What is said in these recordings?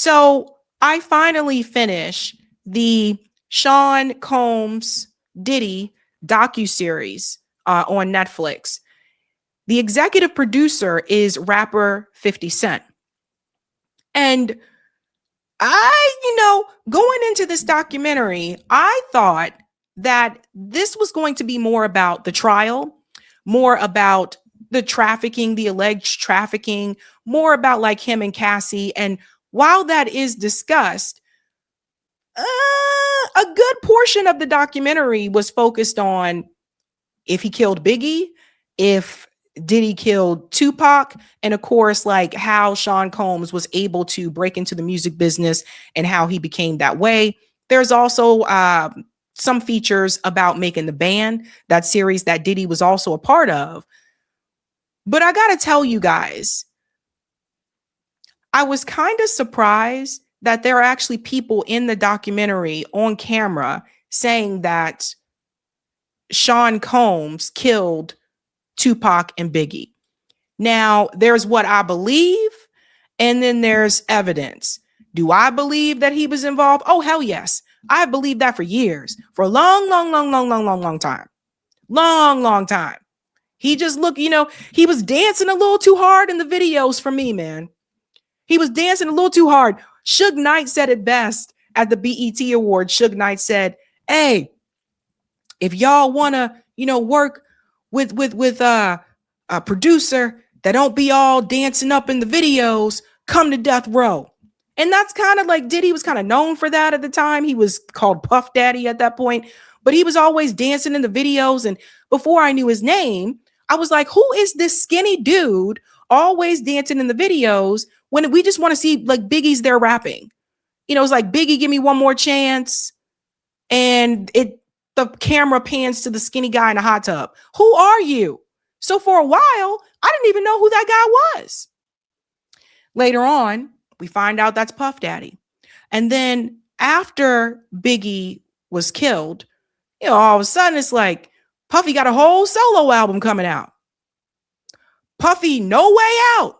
So I finally finished the Sean Combs Diddy docuseries on Netflix. The executive producer is rapper 50 Cent. And going into this documentary, I thought that this was going to be more about the trial, more about the trafficking, the alleged trafficking, more about like him and Cassie. And while that is discussed, a good portion of the documentary was focused on if he killed Biggie, if Diddy killed Tupac, and of course, like how Sean Combs was able to break into the music business and how he became that way. There's also some features about making the band, that series that Diddy was also a part of. But I got to tell you guys, I was kind of surprised that there are actually people in the documentary on camera saying that Sean Combs killed Tupac and Biggie. Now, there's what I believe, and then there's evidence. Do I believe that he was involved? Oh, hell yes. I believed that for years, for a long time. Long time. He just looked, he was dancing a little too hard in the videos for me, man. He was dancing a little too hard. Suge Knight said it best at the BET Awards. Suge Knight said, hey, if y'all want to, work with a producer that don't be all dancing up in the videos, come to Death Row. And that's kind of like Diddy was kind of known for that at the time. He was called Puff Daddy at that point, but he was always dancing in the videos. And before I knew his name, I was like, who is this skinny dude always dancing in the videos when we just want to see like Biggie's there rapping? It's like, Biggie, give me one more chance. And the camera pans to the skinny guy in the hot tub. Who are you? So for a while, I didn't even know who that guy was. Later on, we find out that's Puff Daddy. And then after Biggie was killed, all of a sudden it's like Puffy got a whole solo album coming out. Puffy, No Way Out.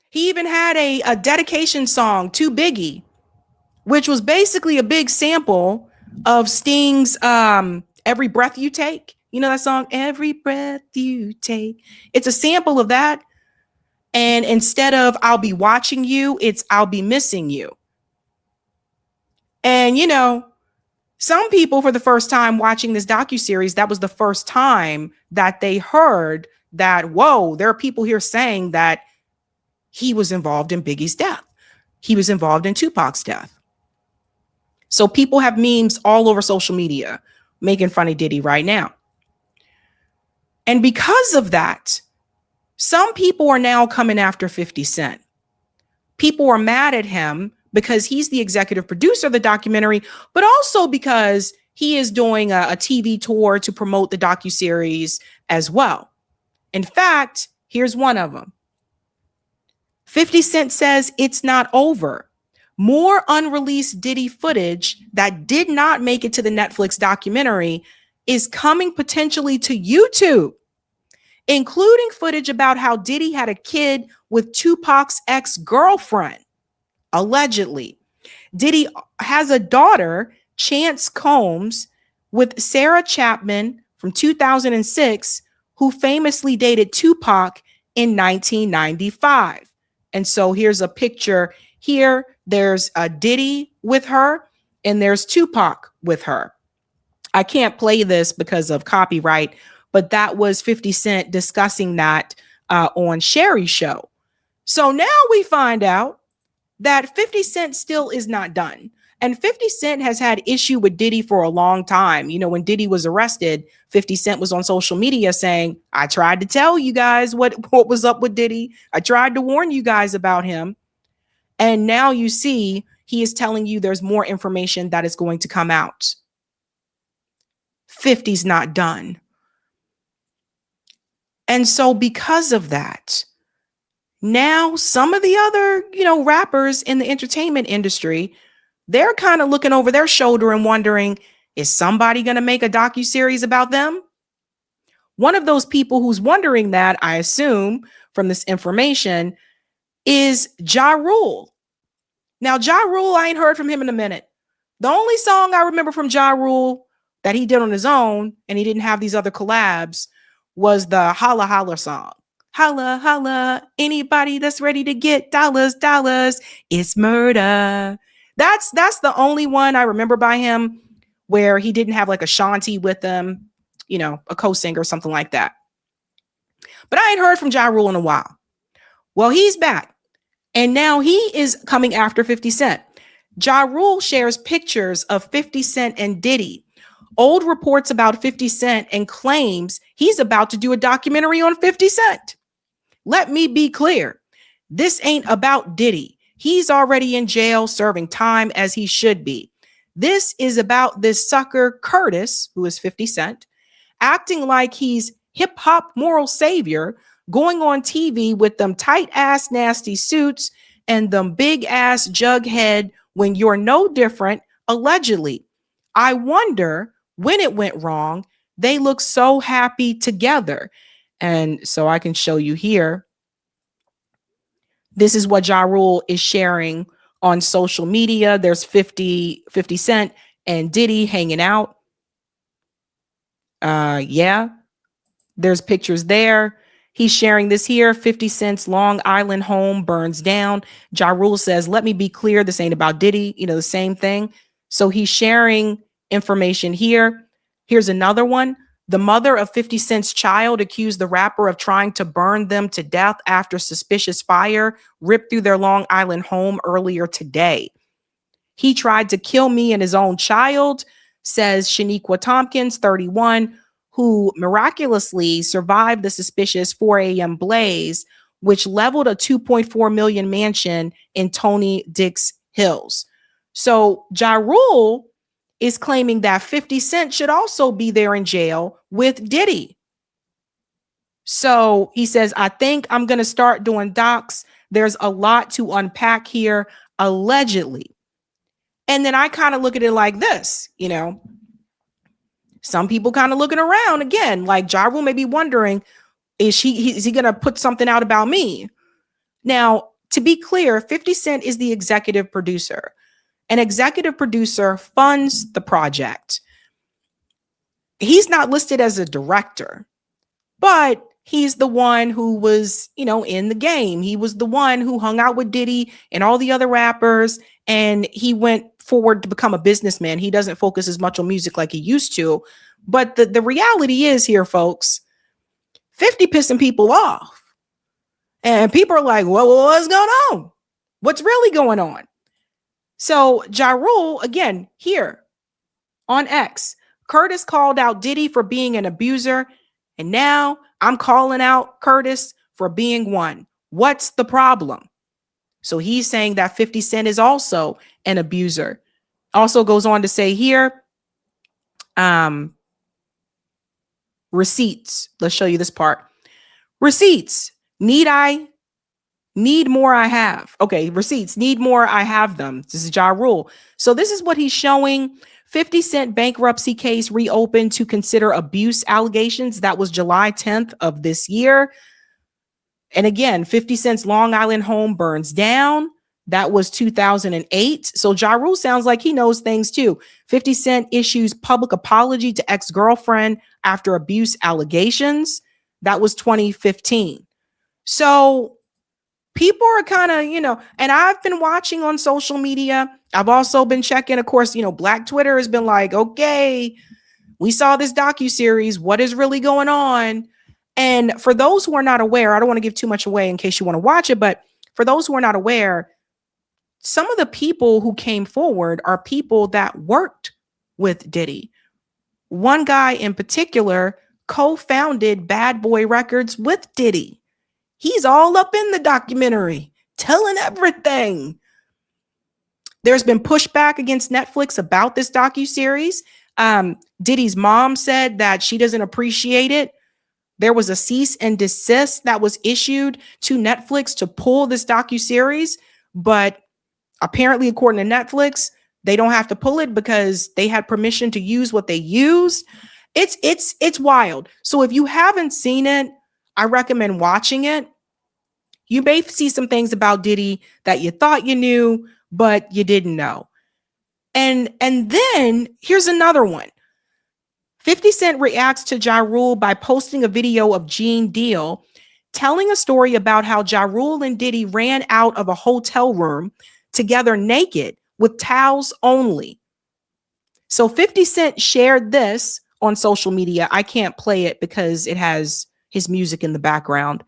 He even had a dedication song to Biggie, which was basically a big sample of Sting's Every Breath You Take. You know that song, Every Breath You Take? It's a sample of that. And instead of I'll be watching you, it's I'll be missing you. And, some people for the first time watching this docuseries, that was the first time that they heard that, whoa, there are people here saying that he was involved in Biggie's death. He was involved in Tupac's death. So people have memes all over social media making fun of Diddy right now. And because of that, some people are now coming after 50 Cent. People are mad at him because he's the executive producer of the documentary, but also because he is doing a TV tour to promote the docuseries as well. In fact, here's one of them. 50 Cent says it's not over. More unreleased Diddy footage that did not make it to the Netflix documentary is coming potentially to YouTube, including footage about how Diddy had a kid with Tupac's ex-girlfriend, allegedly. Diddy has a daughter, Chance Combs, with Sarah Chapman from 2006, who famously dated Tupac in 1995. And so here's a picture here. There's a Diddy with her and there's Tupac with her. I can't play this because of copyright, but that was 50 Cent discussing that on Sherry's show. So now we find out that 50 Cent still is not done. And 50 Cent has had issue with Diddy for a long time. When Diddy was arrested, 50 Cent was on social media saying, I tried to tell you guys what was up with Diddy. I tried to warn you guys about him. And now you see he is telling you there's more information that is going to come out. 50's not done. And so because of that, now some of the other, rappers in the entertainment industry, they're kind of looking over their shoulder and wondering, is somebody going to make a docuseries about them? One of those people who's wondering that, I assume, from this information, is Ja Rule. Now, Ja Rule, I ain't heard from him in a minute. The only song I remember from Ja Rule that he did on his own, and he didn't have these other collabs, was the Holla Holla song. Holla holla, anybody that's ready to get dollars, dollars, it's murder. That's the only one I remember by him where he didn't have like a Shanti with him, you know, a co-singer or something like that. But I ain't heard from Ja Rule in a while. Well, he's back. And now he is coming after 50 Cent. Ja Rule shares pictures of 50 Cent and Diddy, old reports about 50 Cent, and claims he's about to do a documentary on 50 Cent. Let me be clear. This ain't about Diddy. He's already in jail serving time as he should be. This is about this sucker Curtis, who is 50 Cent, acting like he's hip hop moral savior, going on TV with them tight ass nasty suits and them big ass jughead when you're no different, allegedly. I wonder when it went wrong. They look so happy together. And so I can show you here. This is what Ja Rule is sharing on social media. There's 50 Cent and Diddy hanging out. Yeah. There's pictures there. He's sharing this here. 50 Cent's Long Island home burns down. Ja Rule says, let me be clear, this ain't about Diddy. You know, the same thing. So he's sharing information here. Here's another one. The mother of 50 Cent's child accused the rapper of trying to burn them to death after suspicious fire ripped through their Long Island home earlier today. He tried to kill me and his own child, says Shaniqua Tompkins, 31, who miraculously survived the suspicious 4 a.m. blaze, which leveled a 2.4 million mansion in Tony Dix Hills. So Ja Rule is claiming that 50 Cent should also be there in jail with Diddy. So he says, I think I'm going to start doing docs. There's a lot to unpack here, allegedly. And then I kind of look at it like this, you know, some people kind of looking around again, like Ja Rule may be wondering, is he going to put something out about me? Now, to be clear, 50 Cent is the executive producer. An executive producer funds the project. He's not listed as a director, but he's the one who was, you know, in the game. He was the one who hung out with Diddy and all the other rappers, and he went forward to become a businessman. He doesn't focus as much on music like he used to. But the reality is here, folks, 50 pissing people off. And people are like, well, what's going on? What's really going on? So Ja Rule, again, here on X, Curtis called out Diddy for being an abuser. And now I'm calling out Curtis for being one. What's the problem? So he's saying that 50 Cent is also an abuser. Also goes on to say here, receipts. Let's show you this part. Receipts. Need more, I have. Okay, receipts. Need more, I have them. This is Ja Rule. So this is what he's showing. 50 Cent bankruptcy case reopened to consider abuse allegations. That was July 10th of this year. And again, 50 Cent's Long Island home burns down. That was 2008. So Ja Rule sounds like he knows things too. 50 Cent issues public apology to ex-girlfriend after abuse allegations. That was 2015. So people are kind of, you know, and I've been watching on social media. I've also been checking, of course, you know, Black Twitter has been like, okay, we saw this docuseries. What is really going on? And for those who are not aware, I don't want to give too much away in case you want to watch it, but for those who are not aware, some of the people who came forward are people that worked with Diddy. One guy in particular co-founded Bad Boy Records with Diddy. He's all up in the documentary, telling everything. There's been pushback against Netflix about this docuseries. Diddy's mom said that she doesn't appreciate it. There was a cease and desist that was issued to Netflix to pull this docuseries, but apparently, according to Netflix, they don't have to pull it because they had permission to use what they used. It's wild. So if you haven't seen it, I recommend watching it. You may see some things about Diddy that you thought you knew, but you didn't know. And then here's another one. 50 Cent reacts to Ja Rule by posting a video of Gene Deal telling a story about how Ja Rule and Diddy ran out of a hotel room together naked with towels only. So 50 Cent shared this on social media. I can't play it because it has his music in the background.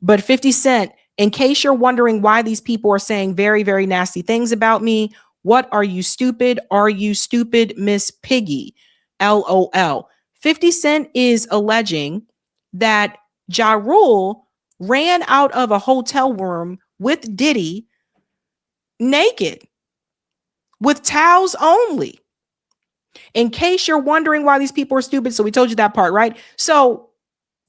But 50 Cent, in case you're wondering why these people are saying very, very nasty things about me, what are you stupid? Are you stupid, Miss Piggy? LOL. 50 Cent is alleging that Ja Rule ran out of a hotel room with Diddy naked with towels only. In case you're wondering why these people are stupid. So we told you that part, right? So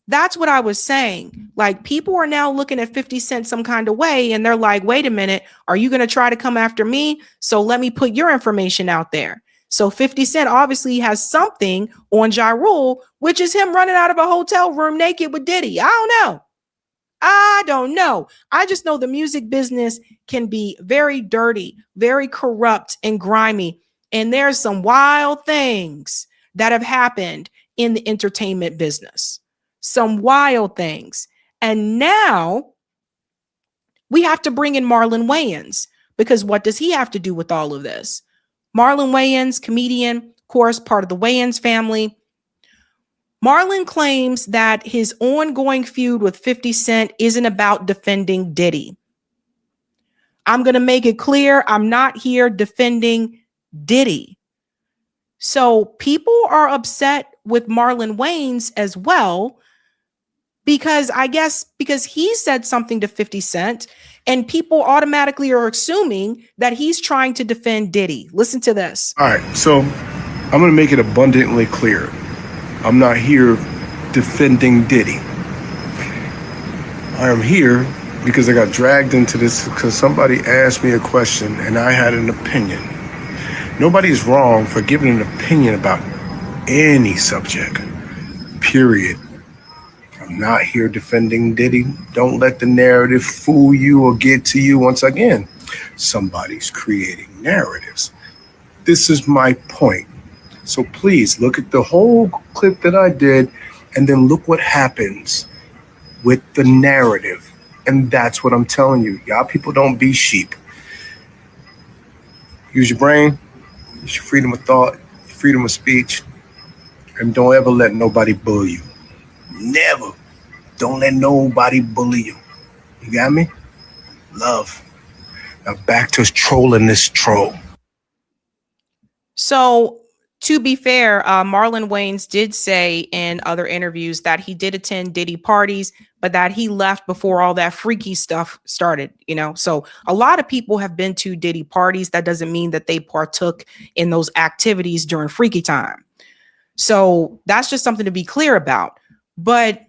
that's what I was saying. Like, people are now looking at 50 Cent some kind of way, and they're like, wait a minute, are you going to try to come after me? So let me put your information out there. So 50 Cent obviously has something on Ja Rule, which is him running out of a hotel room naked with Diddy. I don't know. I just know the music business can be very dirty, very corrupt and grimy. And there's some wild things that have happened in the entertainment business. Some wild things. And now we have to bring in Marlon Wayans, because what does he have to do with all of this? Marlon Wayans, comedian, of course, part of the Wayans family. Marlon claims that his ongoing feud with 50 Cent isn't about defending Diddy. I'm going to make it clear, I'm not here defending Diddy. So people are upset with Marlon Wayans as well, because I guess because he said something to 50 Cent, and people automatically are assuming that he's trying to defend Diddy. Listen to this. All right, so I'm going to make it abundantly clear. I'm not here defending Diddy. I am here because I got dragged into this because somebody asked me a question and I had an opinion. Nobody's wrong for giving an opinion about any subject, period. I'm not here defending Diddy. Don't let the narrative fool you or get to you. Once again, somebody's creating narratives. This is my point. So please look at the whole clip that I did and then look what happens with the narrative. And that's what I'm telling you. Y'all people don't be sheep. Use your brain, use your freedom of thought, freedom of speech, and don't ever let nobody bully you. Never. Don't let nobody bully you. You got me? Love. Now back to trolling this troll. So, to be fair, Marlon Wayans did say in other interviews that he did attend Diddy parties, but that he left before all that freaky stuff started, So a lot of people have been to Diddy parties. That doesn't mean that they partook in those activities during freaky time. So that's just something to be clear about. But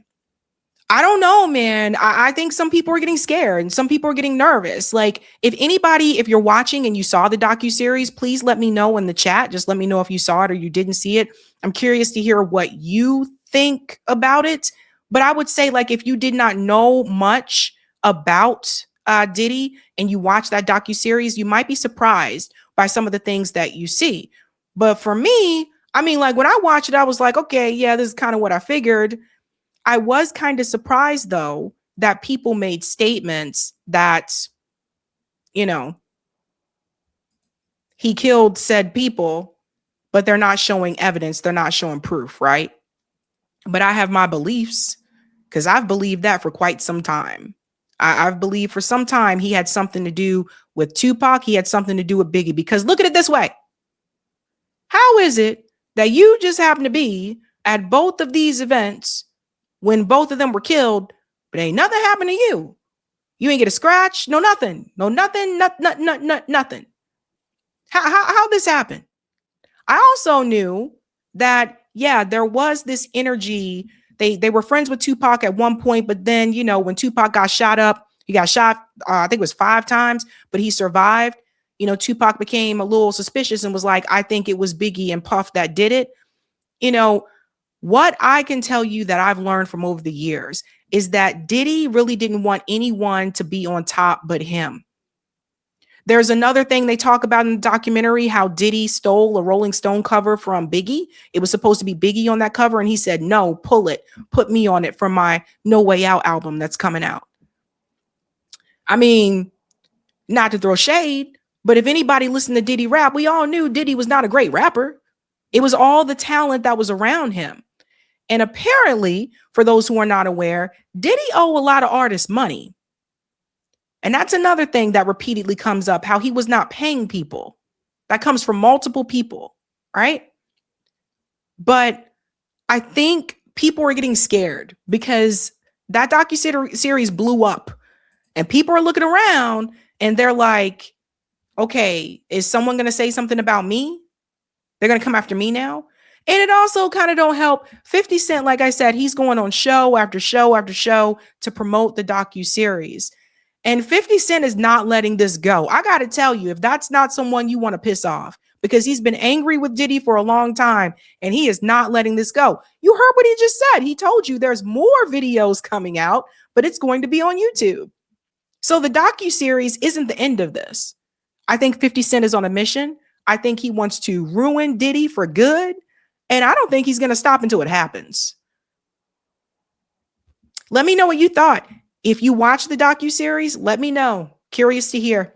I don't know, man. I think some people are getting scared and some people are getting nervous. Like, if you're watching and you saw the docuseries, please let me know in the chat. Just let me know if you saw it or you didn't see it. I'm curious to hear what you think about it. But I would say, like, if you did not know much about Diddy and you watch that docuseries, you might be surprised by some of the things that you see. But for me, I mean, like, when I watched it, I was like, okay, yeah, this is kind of what I figured. I was kind of surprised, though, that people made statements that, he killed said people, but they're not showing evidence. They're not showing proof, right? But I have my beliefs, because I've believed that for quite some time. I've believed for some time he had something to do with Tupac. He had something to do with Biggie, because look at it this way. How is it that you just happen to be at both of these events when both of them were killed, but ain't nothing happened to you? You ain't get a scratch, no nothing, nothing. How this happened? I also knew that, yeah, there was this energy. They were friends with Tupac at one point, but then, when Tupac got shot up, he got shot, I think it was 5 times, but he survived. Tupac became a little suspicious and was like, I think it was Biggie and Puff that did it. What I can tell you that I've learned from over the years, is that Diddy really didn't want anyone to be on top but him. There's another thing they talk about in the documentary, how Diddy stole a Rolling Stone cover from Biggie. It was supposed to be Biggie on that cover, and he said, no, pull it, put me on it for my No Way Out album that's coming out. I mean, not to throw shade, but if anybody listened to Diddy rap, we all knew Diddy was not a great rapper. It was all the talent that was around him. And apparently, for those who are not aware, Diddy owe a lot of artists money. And that's another thing that repeatedly comes up, how he was not paying people. That comes from multiple people, right? But I think people are getting scared because that docuseries blew up and people are looking around and they're like, okay, is someone going to say something about me? They're going to come after me now. And it also kind of don't help 50 Cent. Like I said, he's going on show after show after show to promote the docuseries. And 50 Cent is not letting this go. I got to tell you, if that's not someone you want to piss off, because he's been angry with Diddy for a long time and he is not letting this go. You heard what he just said. He told you there's more videos coming out, but it's going to be on YouTube. So the docuseries isn't the end of this. I think 50 Cent is on a mission. I think he wants to ruin Diddy for good. And I don't think he's going to stop until it happens. Let me know what you thought. If you watch the docuseries, let me know. Curious to hear.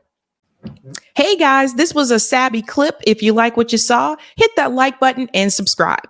Hey guys, this was a Sabby clip. If you like what you saw, hit that like button and subscribe.